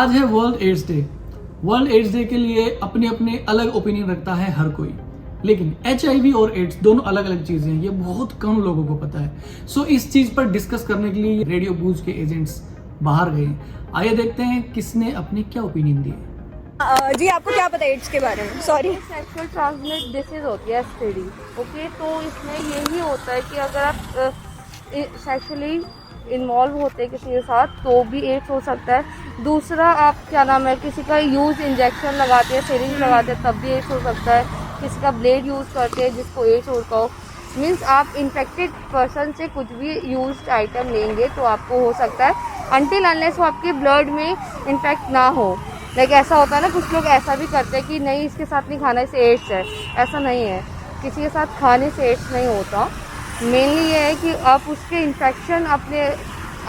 आज है World AIDS Day. World AIDS Day के लिए अपने अपने अलग ओपिनियन रखता है हर कोई, लेकिन HIV और एड्स दोनों अलग अलग चीजें हैं, ये बहुत कम लोगों को पता है। सो इस चीज पर डिस्कस करने के लिए रेडियो बूज के एजेंट्स बाहर गए। आइए देखते हैं किसने अपने क्या ओपिनियन दिए। जी आपको क्या पता है एड्स के बारे में? सॉरी, सेक्सुअल ट्रांसमिट डिसीज होती है STD। ओके, तो इसमें यही होता है कि अगर आप सेक्सुअली इन्वॉल्व होते हैं किसी के साथ तो भी एड्स हो सकता है। दूसरा, आप क्या नाम है, किसी का यूज इंजेक्शन लगाते हैं, सिरिंज लगाते हैं, तब भी एड्स हो सकता है। किसी का ब्लेड यूज़ करते हैं जिसको एड्स होता हो। मीन्स आप इन्फेक्टेड पर्सन से कुछ भी यूज्ड आइटम लेंगे तो आपको हो सकता है, अनटिल अनलेस वो आपके ब्लड में इन्फेक्ट ना हो। लाइक ऐसा होता है ना, कुछ लोग ऐसा भी करते हैं कि नहीं इसके साथ नहीं खाना, इससे एड्स है। ऐसा नहीं है, किसी के साथ खाने से एड्स नहीं होता। मेनली ये है कि आप उसके इन्फेक्शन अपने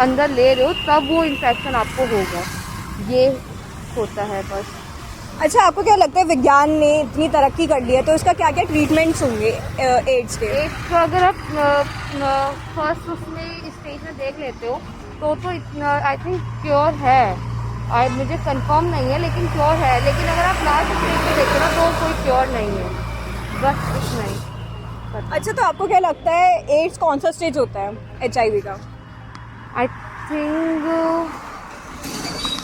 अंदर ले रहे हो तब वो इन्फेक्शन आपको होगा, ये होता है बस। अच्छा, आपको क्या लगता है विज्ञान ने इतनी तरक्की कर ली है तो इसका क्या क्या ट्रीटमेंट्स होंगे एड्स के? एड्स को अगर आप फर्स्ट उसमें स्टेज में देख लेते हो तो इतना आई थिंक क्योर है। मुझे कंफर्म नहीं है लेकिन क्योर है। लेकिन अगर आप लास्ट स्टेज में देखो ना तो कोई क्योर नहीं है, बस इतना ही। अच्छा, तो आपको क्या लगता है एड्स कौन सा स्टेज होता है HIV का? आई थिंक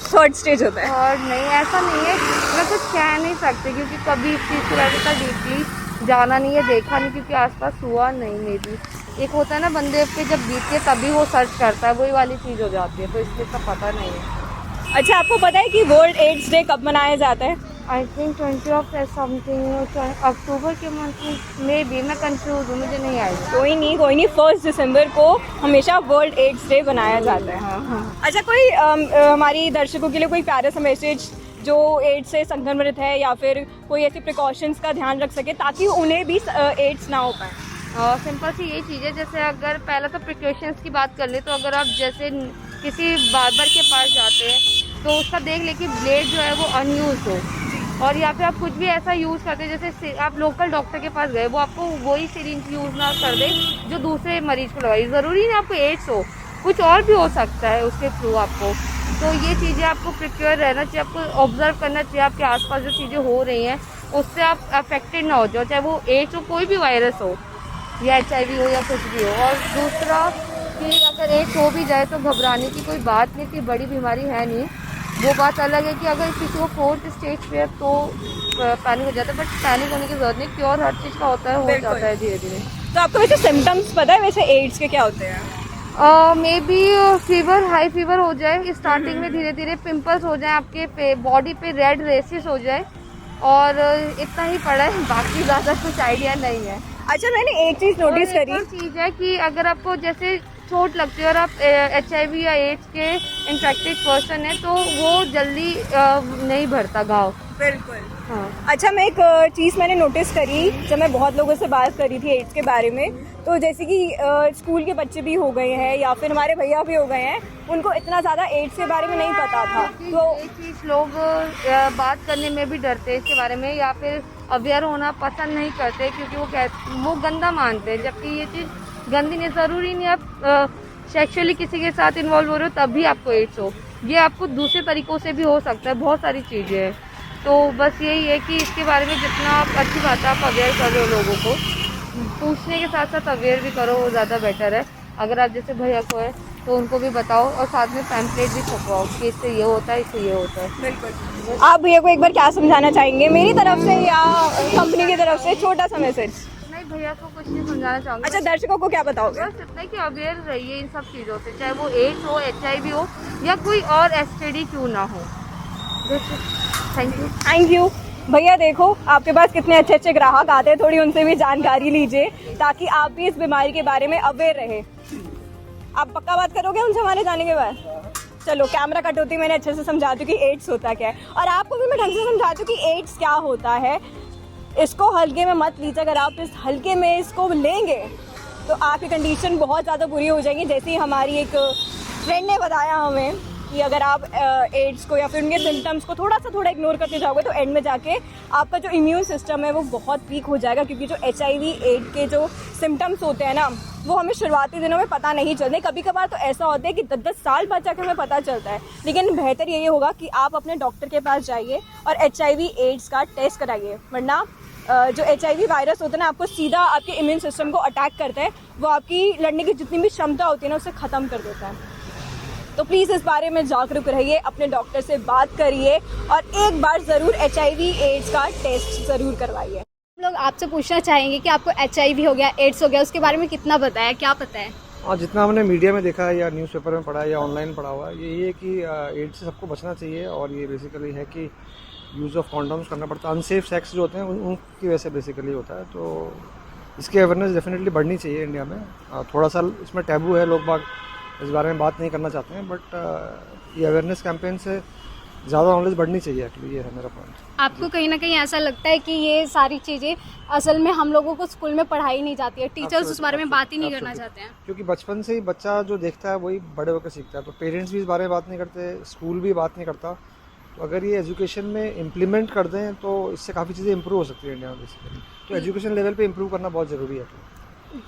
थर्ड स्टेज होता है। और नहीं, ऐसा नहीं है, मैं कुछ कह नहीं सकती क्योंकि कभी इस चीज़ के बारे में डीपली जाना नहीं है, देखा नहीं, क्योंकि आसपास हुआ नहीं। मे बी एक होता है ना, बंदे पे जब बीतते तभी वो सर्च करता है, वही वाली चीज़ हो जाती है, तो इसलिए सब पता नहीं है। अच्छा, आपको पता है कि वर्ल्ड एड्स डे कब मनाया जाता है? आई थिंक 20 समथिंग अक्टूबर के मंथ में भी। मैं कंफ्यूज हूँ, मुझे नहीं आई। कोई नहीं 1 दिसंबर को हमेशा वर्ल्ड एड्स डे बनाया जाता है। हाँ। अच्छा, कोई हमारी दर्शकों के लिए कोई प्यारा सा मैसेज जो एड्स से संक्रमित है या फिर कोई ऐसी प्रिकॉशंस का ध्यान रख सके ताकि उन्हें भी एड्स ना हो पाए? सिंपल सी यही चीज़ है, जैसे अगर पहला तो प्रिकॉशंस की बात कर ले तो अगर आप जैसे किसी बार्बर के पास जाते हैं तो उसका देख ले कि ब्लेड जो है वो अनयूज हो, और या फिर आप कुछ भी ऐसा यूज़ करते हैं, जैसे आप लोकल डॉक्टर के पास गए, वो आपको वही सिरिंज यूज़ ना कर दे जो दूसरे मरीज को लगाई। ज़रूरी नहीं आपको एड्स हो, कुछ और भी हो सकता है उसके थ्रू आपको। तो ये चीज़ें आपको प्रिपेयर रहना चाहिए, आपको ऑब्जर्व करना चाहिए आपके आसपास जो चीज़ें हो रही हैं उससे आप अफेक्टेड ना हो जाओ, चाहे वो एड्स हो, कोई भी वायरस हो या HIV हो या कुछ भी हो। और दूसरा कि अगर एड्स हो भी जाए तो घबराने की कोई बात नहीं, कि बड़ी बीमारी है नहीं। वो बात अलग है कि अगर किसी को 4th स्टेज पे तो पैनिक हो जाता है, बट पैनिक होने की जरूरत नहीं, क्योर हर चीज़ का होता है, हो जाता है धीरे धीरे। तो आपको वैसे सिम्टम्स पता है वैसे एड्स के क्या होते हैं? May be fever, high fever हो जाए स्टार्टिंग में, धीरे धीरे पिंपल्स हो जाए आपके बॉडी पे, रेड रेसेस हो जाए, और इतना ही पड़ा है, बाकी ज़्यादा कुछ आइडिया नहीं है। अच्छा, मैंने एक चीज़ नोटिस करी। एक चीज़ है कि अगर आपको जैसे चोट लगती है और आप HIV या एड्स के इन्फेक्टेड पर्सन है तो वो जल्दी नहीं भरता घाव। बिल्कुल। हाँ। अच्छा, मैं एक चीज़ मैंने नोटिस करी जब मैं बहुत लोगों से बात करी थी एड्स के बारे में, तो जैसे कि स्कूल के बच्चे भी हो गए हैं या फिर हमारे भैया भी हो गए हैं, उनको इतना ज़्यादा एड्स के बारे में नहीं पता था। तो ये चीज़ लोग बात करने में भी डरते हैं इसके बारे में, या फिर अवेयर होना पसंद नहीं करते क्योंकि वो गंदा मानते हैं, जबकि ये चीज़ गंदी नहीं। ज़रूरी नहीं आप सेक्सुअली किसी के साथ इन्वॉल्व हो रहे हो तभी आपको एड्स हो, ये आपको दूसरे तरीक़ों से भी हो सकता है, बहुत सारी चीज़ें हैं। तो बस यही है कि इसके बारे में जितना आप, अच्छी बात है आप अवेयर कर रहे हो, लोगों को पूछने के साथ साथ अवेयर भी करो, वो ज़्यादा बेटर है। अगर आप जैसे भैया को है तो उनको भी बताओ, और साथ में पैम्पलेट भी छपवाओ कि इससे ये होता है, इससे ये होता है। बिल्कुल। आप भैया को एक बार क्या समझाना चाहेंगे मेरी तरफ से या कंपनी की तरफ से, छोटा सा मैसेज? नहीं, भैया को कुछ नहीं समझाना चाहूँगी। अच्छा, दर्शकों को क्या बताओगे? बस इतना कि अवेयर रहिए इन सब चीज़ों से, चाहे वो एड्स हो, HIV हो या कोई और STD क्यों ना हो। थैंक यू भैया। देखो आपके पास कितने अच्छे अच्छे ग्राहक आते हैं, थोड़ी उनसे भी जानकारी लीजिए ताकि आप भी इस बीमारी के बारे में अवेयर रहे। आप पक्का बात करोगे उनसे हमारे जाने के बाद? चलो, कैमरा कट होती मैंने अच्छे से समझा दूँ कि एड्स होता क्या है, और आपको भी मैं ढंग से समझा दूँ कि एड्स क्या होता है। इसको हल्के में मत लीजिए, अगर आप इस हल्के में इसको लेंगे तो आपकी कंडीशन बहुत ज़्यादा बुरी हो जाएगी। जैसे ही हमारी एक फ्रेंड ने बताया हमें कि अगर आप एड्स को या फिर उनके सिम्टम्स को थोड़ा इग्नोर करते जाओगे तो एंड में जाके आपका जो इम्यून सिस्टम है वो बहुत वीक हो जाएगा, क्योंकि जो HIV एड्स के जो सिम्टम्स होते हैं ना वो हमें शुरुआती दिनों में पता नहीं चलते। कभी कभार तो ऐसा होता है कि 10-10 साल बाद जाकर हमें पता चलता है। लेकिन बेहतर यही होगा कि आप अपने डॉक्टर के पास जाइए और HIV एड्स का टेस्ट कराइए, वरना जो HIV वायरस होता है ना, आपको सीधा आपके इम्यून सिस्टम को अटैक करता है। वो आपकी लड़ने की जितनी भी क्षमता होती है ना, उसे ख़त्म कर देता है। तो प्लीज़ इस बारे में जागरूक रहिए, अपने डॉक्टर से बात करिए और एक बार ज़रूर HIV एड्स का टेस्ट ज़रूर करवाइए। हम लोग आपसे पूछना चाहेंगे कि आपको HIV हो गया, एड्स हो गया, उसके बारे में कितना पता है, क्या पता है? हाँ, जितना हमने मीडिया में देखा है या न्यूज़पेपर में पढ़ा है या ऑनलाइन पढ़ा हुआ है, ये है कि एड्स से सबको बचना चाहिए। और ये बेसिकली है कि यूज़ ऑफ कॉन्डोम्स करना पड़ता है। अनसेफ सेक्स जो होते हैं उनकी वजह से बेसिकली होता है। तो इसकी अवेयरनेस डेफिनेटली बढ़नी चाहिए इंडिया में। थोड़ा सा इसमें टैबू है, लोग बाग इस बारे में बात नहीं करना चाहते हैं, बट ये अवेयरनेस कैंपेन से ज़्यादा नॉलेज बढ़नी चाहिए। एक्चुअली ये है मेरा पॉइंट। आपको कहीं ना कहीं ऐसा लगता है कि ये सारी चीज़ें असल में हम लोगों को स्कूल में पढ़ाई नहीं जाती है, टीचर्स उस बारे में बात ही नहीं करना चाहते हैं? क्योंकि बचपन से ही बच्चा जो देखता है वही बड़े होकर सीखता है। तो पेरेंट्स भी इस बारे में बात नहीं करते, स्कूल भी बात नहीं करता। तो अगर ये एजुकेशन में इम्प्लीमेंट कर दें तो इससे काफ़ी चीज़ें इंप्रूव हो सकती है इंडिया में बेसिकली। तो एजुकेशन लेवल पे इंप्रूव करना बहुत ज़रूरी है।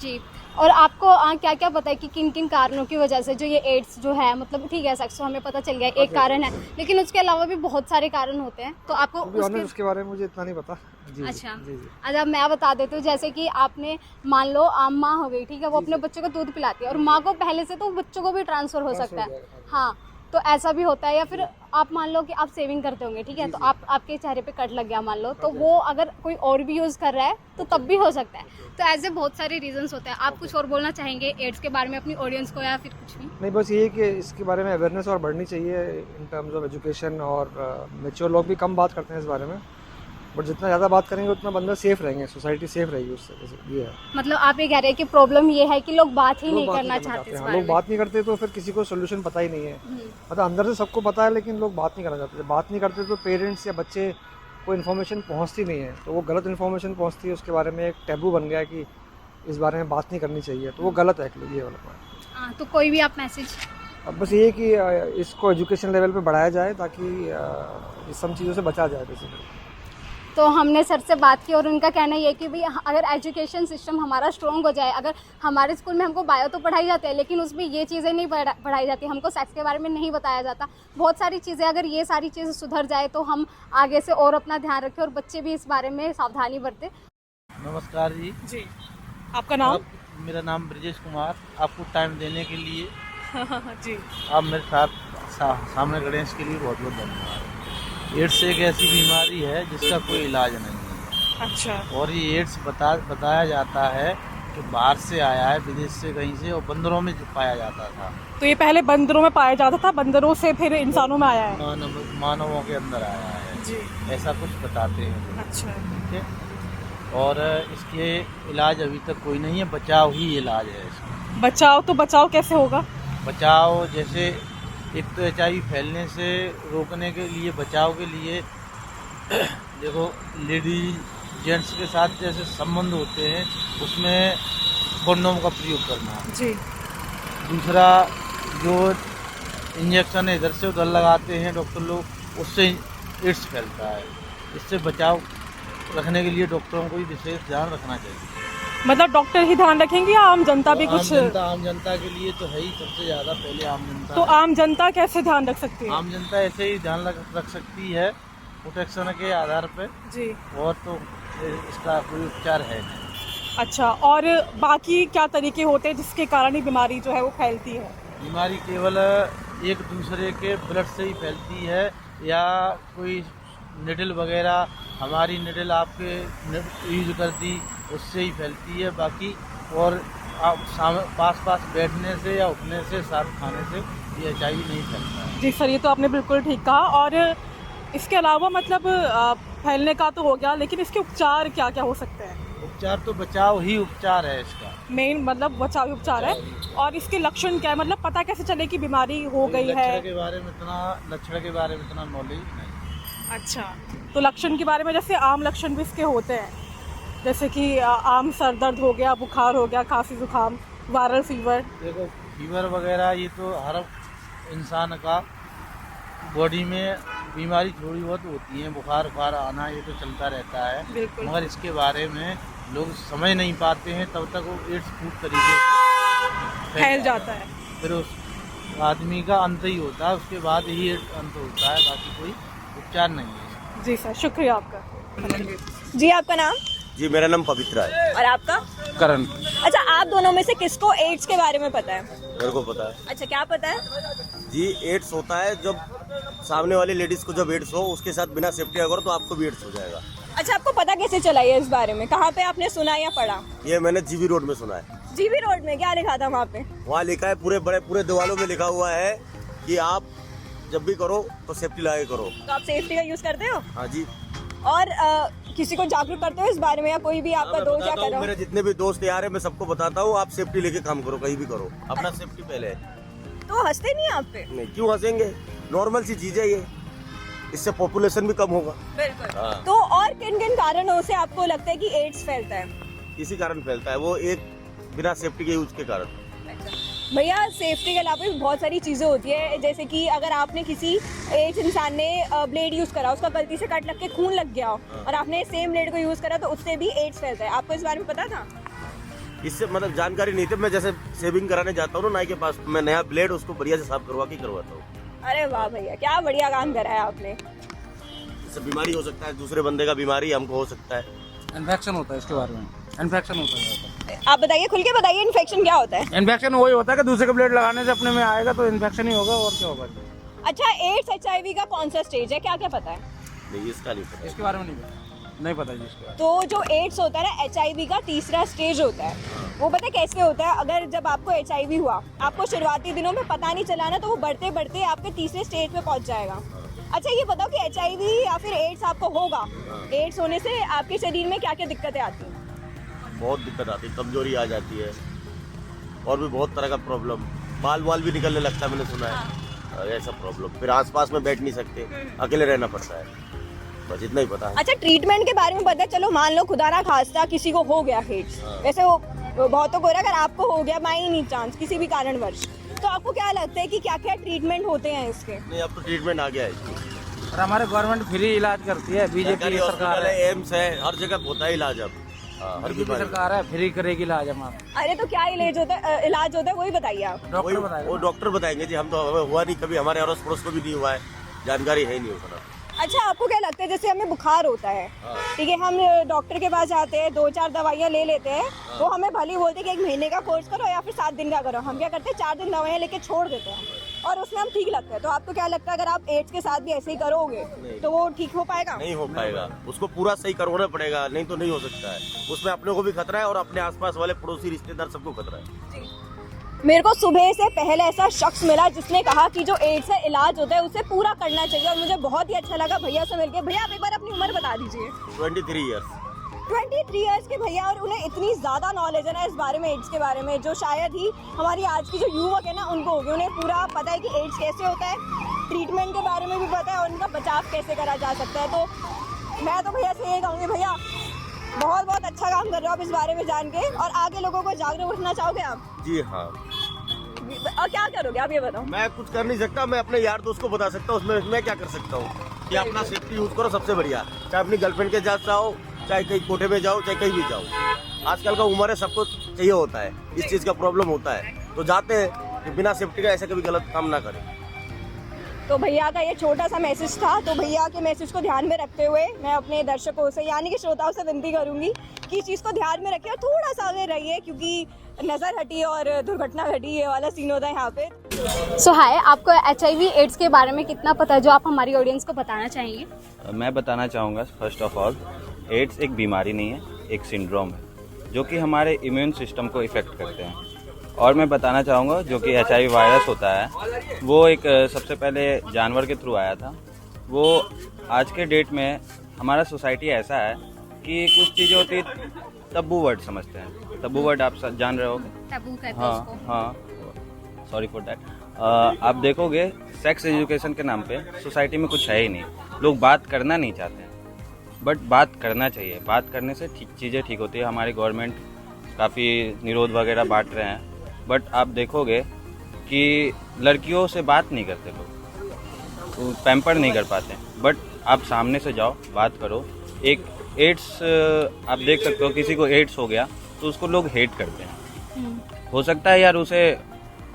जी। और आपको क्या क्या पता है कि किन किन कारणों की वजह से जो ये एड्स जो है, मतलब ठीक है सेक्स तो हमें पता चल गया एक कारण है, लेकिन उसके अलावा भी बहुत सारे कारण होते हैं। तो आपको उसके बारे में मुझे इतना नहीं पता। जी, अच्छा जी, जी। अच्छा, मैं बता देती हूँ। जैसे कि आपने मान लो माँ हो गई, ठीक है, वो अपने बच्चों को दूध पिलाती है और माँ को पहले से तो बच्चों को भी ट्रांसफ़र हो सकता है। हाँ, तो ऐसा भी होता है। या फिर आप मान लो कि आप सेविंग करते होंगे, ठीक है, तो आपके चेहरे पे कट लग गया मान लो, तो वो अगर कोई और भी यूज़ कर रहा है तो तब भी हो सकता है। तो ऐसे बहुत सारे रीजंस होते हैं। आप कुछ और बोलना चाहेंगे एड्स के बारे में अपनी ऑडियंस को, या फिर कुछ भी? नहीं, बस ये कि इसके बारे में अवेयरनेस और बढ़नी चाहिए इन टर्म्स ऑफ एजुकेशन। और मैच्योर लोग भी कम बात करते हैं इस बारे में, बट जितना ज़्यादा बात करेंगे उतना बंदा सेफ रहेंगे, सोसाइटी सेफ रहेगी उससे। ये है, मतलब आप ये कह रहे हैं कि प्रॉब्लम ये है कि लोग बात ही नहीं करना चाहते इस हैं। बारे लोग में। बात नहीं करते तो फिर किसी को सोल्यूशन पता ही नहीं है। मतलब अंदर से सबको पता है लेकिन लोग बात नहीं करना चाहते। जब बात नहीं करते तो पेरेंट्स या बच्चे को इन्फॉर्मेशन पहुंचती नहीं है, तो वो गलत इन्फॉर्मेशन पहुंचती है। उसके बारे में एक टैबू बन गया है कि इस बारे में बात नहीं करनी चाहिए, तो वो गलत है ये वाला पॉइंट। तो कोई भी आप मैसेज? अब बस ये कि इसको एजुकेशन लेवल पे बढ़ाया जाए ताकि इस सब चीज़ों से बचा जाए बेसिकली। तो हमने सर से बात की और उनका कहना ये है कि भाई अगर एजुकेशन सिस्टम हमारा स्ट्रॉन्ग हो जाए, अगर हमारे स्कूल में हमको बायो तो पढ़ाई जाती है लेकिन उसमें ये चीज़ें नहीं पढ़ाई जाती, हमको सेक्स के बारे में नहीं बताया जाता, बहुत सारी चीज़ें, अगर ये सारी चीज़ें सुधर जाए तो हम आगे से और अपना ध्यान रखें और बच्चे भी इस बारे में सावधानी बरतें। नमस्कार जी। जी, आपका नाम? मेरा नाम ब्रजेश कुमार। आपको टाइम देने के लिए जी, आप मेरे साथ सामने खड़े हैं, इसके लिए बहुत बहुत धन्यवाद। एड्स एक ऐसी बीमारी है जिसका कोई इलाज नहीं है। अच्छा। और ये एड्स बताया जाता है कि बाहर से आया है, विदेश से कहीं से, और बंदरों में पाया जाता था। तो ये पहले बंदरों में पाया जाता था, बंदरों से फिर इंसानों में आया है? मानवों के अंदर आया है जी। ऐसा कुछ बताते हैं लोग। अच्छा। ठीक है। और इसके इलाज अभी तक कोई नहीं है, बचाव ही इलाज है इसका। बचाव? तो बचाव कैसे होगा? बचाव जैसे एक तो HIV फैलने से रोकने के लिए, बचाव के लिए देखो, लेडीज जेंट्स के साथ जैसे संबंध होते हैं उसमें कंडोम का प्रयोग करना। जी। दूसरा, जो इंजेक्शन इधर से उधर लगाते हैं डॉक्टर लोग, उससे एड्स फैलता है। इससे बचाव रखने के लिए डॉक्टरों को भी विशेष ध्यान रखना चाहिए। मतलब डॉक्टर ही ध्यान रखेंगे या आम जनता भी कुछ? आम जनता के लिए तो है ही सबसे ज़्यादा, पहले आम जनता। तो आम जनता कैसे ध्यान रख सकती है? आम जनता ऐसे ही ध्यान रख सकती है प्रोटेक्शन के आधार पर। जी। और तो इसका कोई उपचार है नहीं। अच्छा, और बाकी क्या तरीके होते हैं जिसके कारण ही बीमारी जो है वो फैलती है? बीमारी केवल एक दूसरे के ब्लड से ही फैलती है, या कोई निडल वगैरह, हमारी निडल आपके यूज कर दी, उससे ही फैलती है। बाकी और आप पास बैठने से या उठने से, साथ खाने से ये HIV नहीं फैलता है। जी सर, ये तो आपने बिल्कुल ठीक कहा। और इसके अलावा मतलब फैलने का तो हो गया, लेकिन इसके उपचार क्या क्या हो सकते हैं? उपचार तो बचाव ही उपचार है इसका, मेन मतलब बचाव ही उपचार है। और इसके लक्षण क्या है, मतलब पता कैसे चले कि बीमारी हो गई है? लक्षण के बारे में इतना नॉलेज नहीं। अच्छा, तो लक्षण के बारे में, जैसे आम लक्षण भी इसके होते हैं, जैसे कि आम सर दर्द हो गया, बुखार हो गया, खांसी जुकाम, वायरल फीवर। देखो, फीवर वगैरह ये तो हर इंसान का बॉडी में बीमारी थोड़ी बहुत होती है, बुखार आना ये तो चलता रहता है, मगर इसके बारे में लोग समझ नहीं पाते हैं, तब तक वो एड्स पूरी तरीके से फैल जाता है। फिर उस आदमी का अंत ही होता है, उसके बाद ही अंत होता है, बाकी कोई उपचार नहीं है। जी सर, शुक्रिया आपका। जी आपका नाम? जी मेरा नाम पवित्रा है। और आपका? करण। अच्छा, आप दोनों में से किसको एड्स के बारे में पता है? मेरे को पता है अच्छा, क्या पता है? जी। एड्स होता है जब सामने वाली लेडीज को जब एड्स हो, उसके साथ बिना सेफ्टी करो तो आपको भी एड्स हो जाएगा। अच्छा, आपको पता कैसे चला ये इस बारे में? कहाँ पे आपने सुना या पढ़ा? ये मैंने जीवी रोड में सुना है। जीवी रोड में क्या लिखा था वहाँ पे? वहाँ लिखा है पूरे दीवालों में लिखा हुआ है कि आप जब भी करो तो सेफ्टी लगा के करो। तो आप सेफ्टी का यूज करते हो? हाँ जी। और किसी को जागरूक करते हो इस बारे में, या कोई भी आपका मैं दोस्त या बताता हूँ, करो? मेरे जितने भी दोस्त यार है मैं सबको बताता हूँ, आप सेफ्टी लेके काम करो, कहीं भी करो, अपना सेफ्टी पहले है। तो हंसते नहीं आप पे? नहीं, क्यों हंसेंगे, नॉर्मल सी चीज है ये, इससे पॉपुलेशन भी कम होगा। बिल्कुल। हाँ। तो और किन किन कारणों से आपको लगता है कि एड्स फैलता है? इसी कारण फैलता है, वो एक बिना सेफ्टी के यूज के कारण। भैया, सेफ्टी के अलावा भी बहुत सारी चीज़ें होती है, जैसे कि अगर आपने किसी एज इंसान ने ब्लेड यूज़ करा, उसका गलती से कट लग के खून लग गया और आपने सेम ब्लेड को यूज़ करा, तो उससे भी एड्स फैलता है। आपको इस बारे में पता था? इससे मतलब जानकारी नहीं थी। मैं जैसे सेविंग कराने जाता हूँ ना नाई के पास, मैं नया ब्लेड उसको बढ़िया से साफ करवा के करवाता हूँ। अरे वाह भैया, क्या बढ़िया काम करा है आपने। इससे बीमारी हो सकता है, दूसरे बंदे का बीमारी हमको हो सकता है। इन्फेक्शन होता है इसके बारे में, इन्फेक्शन होता है। आप बताइए, खुल के बताइए, इन्फेक्शन क्या होता है? इन्फेक्शन वही होता है कि दूसरे का ब्लेड लगाने से अपने में आएगा तो इन्फेक्शन ही होगा, और क्या होगा। अच्छा, एड्स HIV का कौन सा स्टेज है, क्या क्या पता है? नहीं, इसका नहीं पता। इसके बारे में नहीं पता जी इसके बारे में। तो जो एड्स होता है ना, HIV का तीसरा स्टेज होता है। वो पता है कैसे होता है? अगर जब आपको HIV हुआ, आपको शुरुआती दिनों में पता नहीं चला ना, तो वो बढ़ते बढ़ते आपके तीसरे स्टेज पे पहुंच जाएगा। अच्छा, ये बताओ कि HIV या फिर एड्स आपको होगा, एड्स होने से आपके शरीर में क्या क्या दिक्कतें आती हैं? बहुत दिक्कत आती है, कमजोरी आ जाती है, और भी बहुत तरह का प्रॉब्लम, बाल भी निकलने लगता है, मैंने सुना है ऐसा प्रॉब्लम। फिर आसपास में बैठ नहीं सकते, अकेले रहना पड़ता है, बस इतना ही पता है। अच्छा, ट्रीटमेंट के बारे में पता है? चलो मान लो खुदा ना खास्ता किसी को हो गया एड्स, वैसे वो बहुतों को, अगर आपको हो गया बाई एनी चांस किसी भी कारणवश, तो आपको क्या लगता है कि क्या क्या ट्रीटमेंट होते हैं इसके? नहीं, अब तो ट्रीटमेंट आ गया है। और हमारे गवर्नमेंट फ्री इलाज करती है, बीजेपी सरकार है, एम्स है, हर जगह होता है इलाज। अब हर बीजेपी सरकार है, फ्री करेगी इलाज हमारा। अरे तो क्या इलाज होता है वही बताइए आप। डॉक्टर बताएगा। वो डॉक्टर बताएंगे जी, हम तो हमें हुआ नहीं कभी, हमारे अड़ोस पड़ोस को भी नहीं हुआ है, जानकारी है नहीं होता। अच्छा, आपको क्या लगता है, जैसे हमें बुखार होता है, ठीक है, हम डॉक्टर के पास जाते हैं, 2-4 दवाइयाँ ले लेते हैं, वो हमें भली बोलते हैं कि 1 महीने का कोर्स करो या फिर 7 दिन का करो। हम क्या करते हैं, 4 दिन दवाइयाँ लेके छोड़ देते हैं और उसमें हम ठीक लगता है। तो आपको क्या लगता है, अगर आप एड्स के साथ भी ऐसे ही करोगे तो वो ठीक हो पाएगा? नहीं हो पाएगा, उसको पूरा सही करवाना पड़ेगा, नहीं तो नहीं हो सकता है। उसमें अपने को भी खतरा है और अपने आसपास वाले पड़ोसी रिश्तेदार सबको खतरा है। मेरे को सुबह से पहले ऐसा शख्स मिला जिसने कहा कि जो एड्स का इलाज होता है उसे पूरा करना चाहिए, और मुझे बहुत ही अच्छा लगा भैया से मिलके। भैया, आप एक बार अपनी उम्र बता दीजिए। 23 ईयर्स। 23 ईयर्स के भैया, और उन्हें इतनी ज़्यादा नॉलेज है ना इस बारे में, एड्स के बारे में, जो शायद ही हमारी आज की जो युवक है ना उनको होगी। उन्हें पूरा पता है कि एड्स कैसे होता है, ट्रीटमेंट के बारे में भी पता है और उनका बचाव कैसे करा जा सकता है। तो मैं तो भैया से यही कहूँगी, भैया बहुत बहुत अच्छा काम कर रहे हो आप इस बारे में जान के, और आगे लोगों को जागरूक रखना चाहोगे आप? जी हाँ। और क्या करोगे आप, ये बताओ? मैं कुछ कर नहीं सकता, मैं अपने यार दोस्त को बता सकता हूँ, उसमें मैं क्या कर सकता हूँ कि अपना सेफ्टी यूज करो, सबसे बढ़िया। चाहे अपनी गर्लफ्रेंड के साथ जाओ, चाहे कहीं कोठे में जाओ, चाहे कहीं भी जाओ, आजकल का उम्र है, सबको चाहिए होता है, इस चीज़ का प्रॉब्लम होता है, तो जाते हैं कि बिना सेफ्टी का ऐसा कभी गलत काम ना करें। तो भैया का ये छोटा सा मैसेज था। तो भैया के मैसेज को ध्यान में रखते हुए मैं अपने दर्शकों से, यानी कि श्रोताओं से विनती करूंगी कि इस चीज़ को ध्यान में रखिए और थोड़ा सा आगे रहिए, क्योंकि नज़र हटी और दुर्घटना घटी, ये वाला सीन होता है यहाँ पे। सो हाय, आपको HIV एड्स के बारे में कितना पता है जो आप हमारी ऑडियंस को बताना चाहेंगे? मैं बताना चाहूँगा, फर्स्ट ऑफ ऑल, एड्स एक बीमारी नहीं है, एक सिंड्रोम है जो कि हमारे इम्यून सिस्टम को इफ़ेक्ट करते हैं। और मैं बताना चाहूँगा जो कि HIV वायरस होता है, वो एक सबसे पहले जानवर के थ्रू आया था। वो आज के डेट में हमारा सोसाइटी ऐसा है कि कुछ चीज़ें होती तब्बू वर्ड समझते हैं। तब्बू वर्ड आप जान रहे होगे? टैबू कहते हैं हाँ उसको। हाँ, सॉरी फॉर दैट। आप देखोगे सेक्स एजुकेशन के नाम पे सोसाइटी में कुछ है ही नहीं, लोग बात करना नहीं चाहते हैं, बट बात करना चाहिए। बात करने से चीज़ें ठीक होती है। हमारी गवर्नमेंट काफ़ी निरोध वगैरह बांट रहे हैं, बट आप देखोगे कि लड़कियों से बात नहीं करते लोग, पैम्पर नहीं कर पाते। बट आप सामने से जाओ, बात करो। एक एड्स आप देख सकते हो, किसी को एड्स हो गया तो उसको लोग हेट करते हैं, हो सकता है यार उसे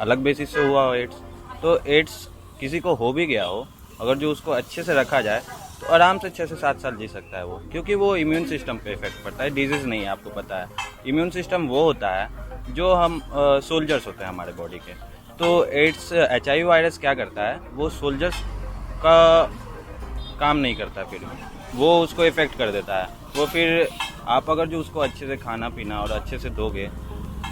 अलग बेसिस से हुआ हो एड्स, तो एड्स किसी को हो भी गया हो, अगर जो उसको अच्छे से रखा जाए तो आराम से 6 से 7 साल जी सकता है वो, क्योंकि वो इम्यून सिस्टम पे इफेक्ट पड़ता है, डिजीज़ नहीं है, आपको पता है। इम्यून सिस्टम वो होता है जो हम सोल्जर्स होते हैं हमारे बॉडी के। तो एड्स HIV वायरस क्या करता है, वो सोल्जर्स का काम नहीं करता, फिर वो उसको इफेक्ट कर देता है। वो फिर आप अगर जो उसको अच्छे से खाना पीना और अच्छे से दोगे,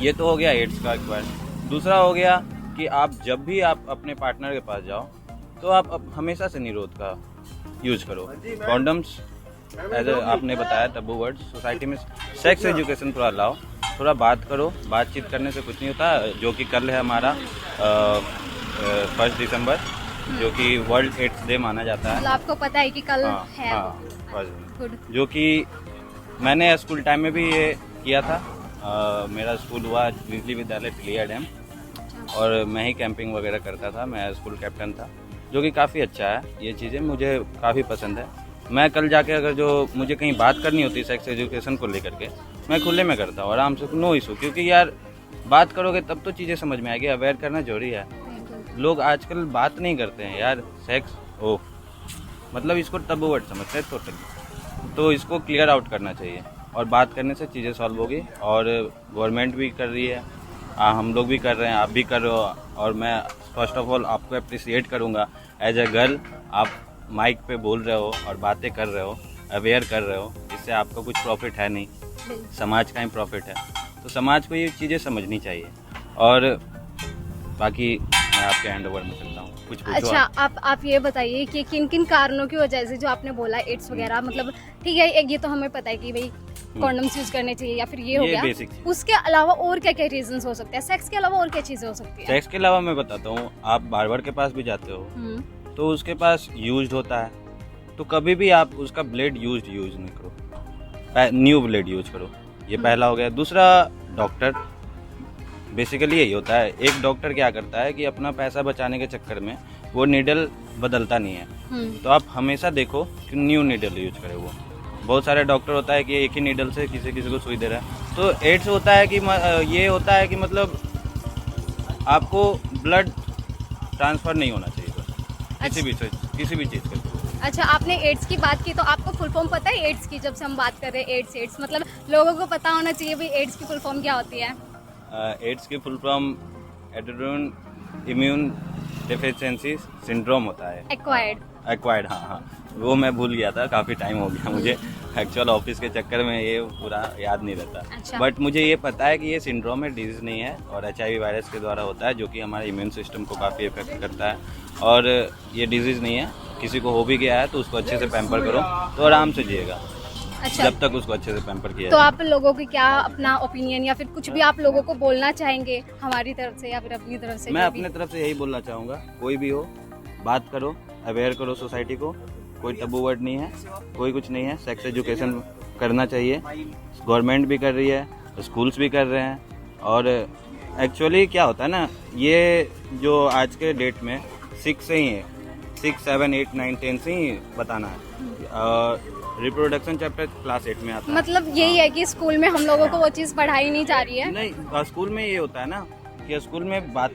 ये तो हो गया एड्स का एक बार। दूसरा हो गया कि आप जब भी आप अपने पार्टनर के पास जाओ तो आप हमेशा से निरोध का यूज करो। कॉन्डम्स एज आपने बताया टैबू वर्ड, सोसाइटी में सेक्स एजुकेशन थोड़ा लाओ, थोड़ा बात करो। बातचीत करने से कुछ नहीं होता, जो कि कल है हमारा 1 दिसंबर, जो कि वर्ल्ड एड्स डे माना जाता है। मतलब आपको पता है कि कल है गुड। जो कि मैंने स्कूल टाइम में भी ये किया था। मेरा स्कूल हुआ बिजली विद्यालय तिलिया डैम, और मैं ही कैंपिंग वगैरह करता था, मैं स्कूल कैप्टन था, जो कि काफ़ी अच्छा है। ये चीज़ें मुझे काफ़ी पसंद है। मैं कल जाके अगर जो मुझे कहीं बात करनी होती है सेक्स एजुकेशन को लेकर के, मैं खुले में करता हूँ आराम से, नो इशू, क्योंकि यार बात करोगे तब तो चीज़ें समझ में आएगी। अवेयर करना जरूरी है। लोग आजकल बात नहीं करते हैं यार, सेक्स ओह मतलब इसको टैबू वर्ड समझते हैं टोटली। तो इसको क्लियर आउट करना चाहिए, और बात करने से चीज़ें सॉल्व होगी। और गवर्नमेंट भी कर रही है, हम लोग भी कर रहे हैं, आप भी कर रहे हो। और मैं फर्स्ट ऑफ ऑल आपको अप्रिसिएट करूंगा एज ए गर्ल, आप माइक पे बोल रहे हो और बातें कर रहे हो, अवेयर कर रहे हो। इससे आपका कुछ प्रॉफिट है नहीं, समाज का ही प्रॉफिट है। तो समाज को ये चीज़ें समझनी चाहिए। और बाकी मैं आपके हैंड ओवर में करता हूँ, कुछ पूछो। अच्छा, आप ये बताइए कि किन किन कारणों की वजह से जो आपने बोला एड्स वगैरह, मतलब ठीक है एक ये तो हमें पता है कि भाई कॉन्डम्स यूज करने चाहिए या फिर ये हो गया, उसके अलावा और क्या क्या रीजंस हो सकते हैं? सेक्स के अलावा और क्या चीजें हो सकती है? सेक्स के अलावा मैं बताता हूँ, आप बार्बर के पास भी जाते हो तो उसके पास यूज्ड होता है, तो कभी भी आप उसका ब्लेड यूज नहीं करो, न्यू ब्लेड यूज करो। ये पहला हो गया। दूसरा, डॉक्टर, बेसिकली यही होता है। एक डॉक्टर क्या करता है कि अपना पैसा बचाने के चक्कर में वो नीडल बदलता नहीं है, तो आप हमेशा देखो कि न्यू नीडल यूज करे वो। बहुत सारे डॉक्टर होता है कि एक ही नीडल से किसी को सुई दे रहा है। तो एड्स होता है कि ये होता है कि मतलब आपको ब्लड ट्रांसफर नहीं होना चाहिए किसी भी चीज़ का। अच्छा, आपने एड्स की बात की तो आपको फुल फॉर्म पता है एड्स की? जब से हम बात कर रहे हैं एड्स मतलब लोगों को पता होना चाहिए भाई एड्स की फुल फॉर्म क्या होती है। एड्स की full form adrenal immune deficiency syndrome होता है। एक्वायर्ड, हाँ, वो मैं भूल गया था, काफ़ी टाइम हो गया मुझे, एक्चुअल ऑफिस के चक्कर में ये पूरा याद नहीं रहता। अच्छा। बट मुझे ये पता है कि ये सिंड्रोम है, डिजीज़ नहीं है, और HIV वायरस के द्वारा होता है, जो कि हमारे इम्यून सिस्टम को काफ़ी इफेक्ट करता है। और ये डिजीज़ नहीं है, किसी को हो भी गया है तो उसको अच्छे से पैम्पर करो तो आराम से जिएगा। अच्छा, जब तक उसको अच्छे से पैम्पर किया तो जाए। आप लोगों की क्या अपना ओपिनियन या फिर कुछ भी आप लोगों को बोलना चाहेंगे हमारी तरफ से या फिर अपनी तरफ से? मैं अपने तरफ से यही बोलना चाहूँगा, कोई भी हो, बात करो, अवेयर करो सोसाइटी को। कोई टैबू वर्ड नहीं है, कोई कुछ नहीं है। सेक्स एजुकेशन करना चाहिए, गवर्नमेंट भी कर रही है, स्कूल्स भी कर रहे हैं। और एक्चुअली क्या होता है ना, ये जो आज के डेट में 6 से ही है, 6, 7, 8, 9, 10 से ही बताना है। रिप्रोडक्शन चैप्टर क्लास 8 में आता है। मतलब यही है कि स्कूल में हम लोगों को वो चीज़ पढ़ाई नहीं जा रही है? नहीं, स्कूल में ये होता है ना कि स्कूल में बात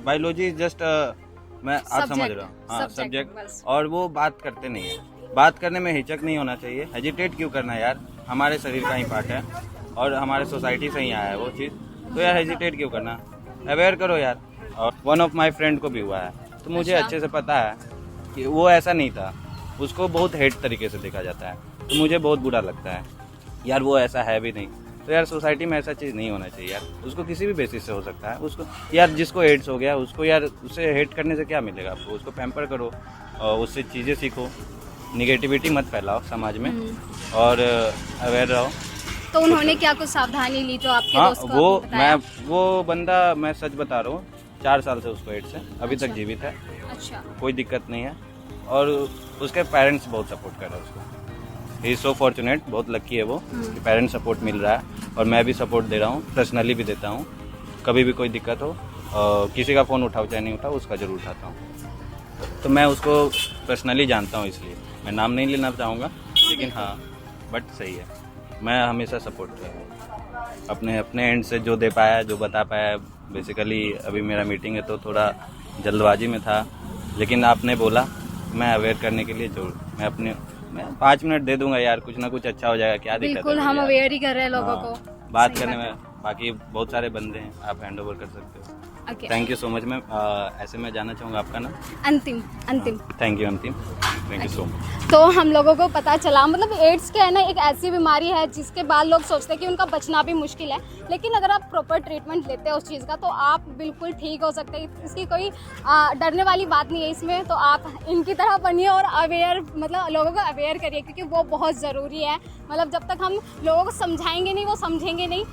बायोलॉजी जस्ट मैं आप समझ रहा हूँ, हाँ, सब्जेक्ट, और वो बात करते नहीं है। बात करने में हिचक नहीं होना चाहिए। हेजिटेट क्यों करना है यार, हमारे शरीर का ही पार्ट है और हमारे सोसाइटी से ही आया है वो चीज़, तो यार हेजिटेट क्यों करना, अवेयर करो यार। और वन ऑफ माई फ्रेंड को भी हुआ है, तो मुझे अच्छे से पता है कि वो ऐसा नहीं था, उसको बहुत हेट तरीके से देखा जाता है, तो मुझे बहुत बुरा लगता है यार, वो ऐसा है भी नहीं। तो यार सोसाइटी में ऐसा चीज़ नहीं होना चाहिए यार, उसको किसी भी बेसिस से हो सकता है। उसको यार जिसको एड्स हो गया उसको यार उसे हेट करने से क्या मिलेगा आपको, उसको पैम्पर करो और उससे चीज़ें सीखो, निगेटिविटी मत फैलाओ समाज में और अवेयर रहो। तो उन्होंने क्या कुछ सावधानी ली जो आपके दोस्त को आपने बताया? वो बंदा, मैं सच बता रहा हूँ, 4 साल से उसको एड्स है, अभी तक जीवित है। अच्छा, कोई दिक्कत नहीं है, और उसके पेरेंट्स बहुत सपोर्ट कर रहे हैं उसको। ही इज़ सो फॉर्चुनेट, बहुत लकी है वो कि पेरेंट्स सपोर्ट मिल रहा है, और मैं भी सपोर्ट दे रहा हूँ, पर्सनली भी देता हूँ। कभी भी कोई दिक्कत हो, किसी का फ़ोन उठाओ चाहे नहीं उठाओ, उसका ज़रूर उठाता हूँ। तो मैं उसको पर्सनली जानता हूँ, इसलिए मैं नाम नहीं लेना चाहूँगा, लेकिन हाँ, बट सही है, मैं हमेशा सपोर्ट कर रहा हूँ। अपने अपने एंड से जो दे पाया, जो बता पाया। बेसिकली अभी मेरा मीटिंग है तो थोड़ा जल्दबाजी में था, लेकिन आपने बोला मैं अवेयर करने के लिए जरूर मैं 5 मिनट दे दूंगा यार, कुछ ना कुछ अच्छा हो जाएगा, क्या दिक्कत है। बिल्कुल, हम अवेयर ही कर रहे हैं लोगों हाँ, को बात सही करने बात में। बाकी बहुत सारे बंदे हैं, आप हैंड ओवर कर सकते हो। Okay. Thank you so much ma'am. ऐसे मैं जानना चाहूँगा आपका नाम। अंतिम थैंक यू अंतिम, थैंक यू सो मच। तो हम लोगों को पता चला, मतलब एड्स क्या है ना, एक ऐसी बीमारी है जिसके बाद लोग सोचते हैं कि उनका बचना भी मुश्किल है, लेकिन अगर आप प्रॉपर ट्रीटमेंट लेते हैं उस चीज़ का तो आप बिल्कुल ठीक हो सकते हैं। इसकी कोई डरने वाली बात नहीं है इसमें। तो आप इनकी तरह बनिए और अवेयर, मतलब लोगों को अवेयर करिए, क्योंकि वो बहुत ज़रूरी है। मतलब जब तक हम लोगों को समझाएंगे नहीं, वो समझेंगे नहीं।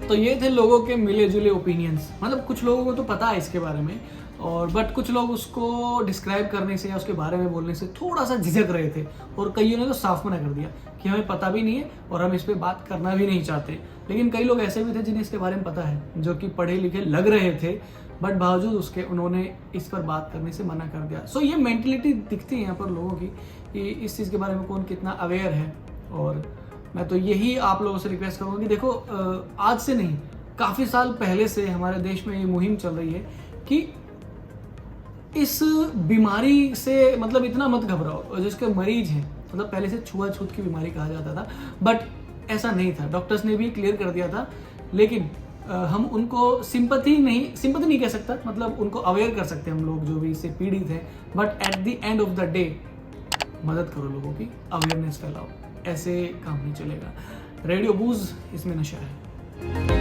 तो ये थे लोगों के मिले जुले ओपिनियंस। मतलब कुछ लोगों को तो पता है इसके बारे में, और बट कुछ लोग उसको डिस्क्राइब करने से या उसके बारे में बोलने से थोड़ा सा झिझक रहे थे, और कईयों ने तो साफ मना कर दिया कि हमें पता भी नहीं है और हम इस पे बात करना भी नहीं चाहते। लेकिन कई लोग ऐसे भी थे जिन्हें इसके बारे में पता है, जो कि पढ़े लिखे लग रहे थे, बट बावजूद उसके उन्होंने इस पर बात करने से मना कर दिया। सो ये मेंटलिटी दिखती है यहाँ पर लोगों की कि इस चीज़ के बारे में कौन कितना अवेयर है। और मैं तो यही आप लोगों से रिक्वेस्ट करूँगा कि देखो, आज से नहीं, काफ़ी साल पहले से हमारे देश में ये मुहिम चल रही है कि इस बीमारी से मतलब इतना मत घबराओ। जिसके मरीज हैं, मतलब पहले से छुआछूत की बीमारी कहा जाता था, बट ऐसा नहीं था, डॉक्टर्स ने भी क्लियर कर दिया था। लेकिन हम उनको सिंपैथी नहीं कह सकता, मतलब उनको अवेयर कर सकते हैं हम लोग जो भी इससे पीड़ित हैं। But at the end of the day मदद करो लोगों की, अवेयरनेस फैलाओ, ऐसे काम नहीं चलेगा। रेडियो बूज, इसमें नशा है।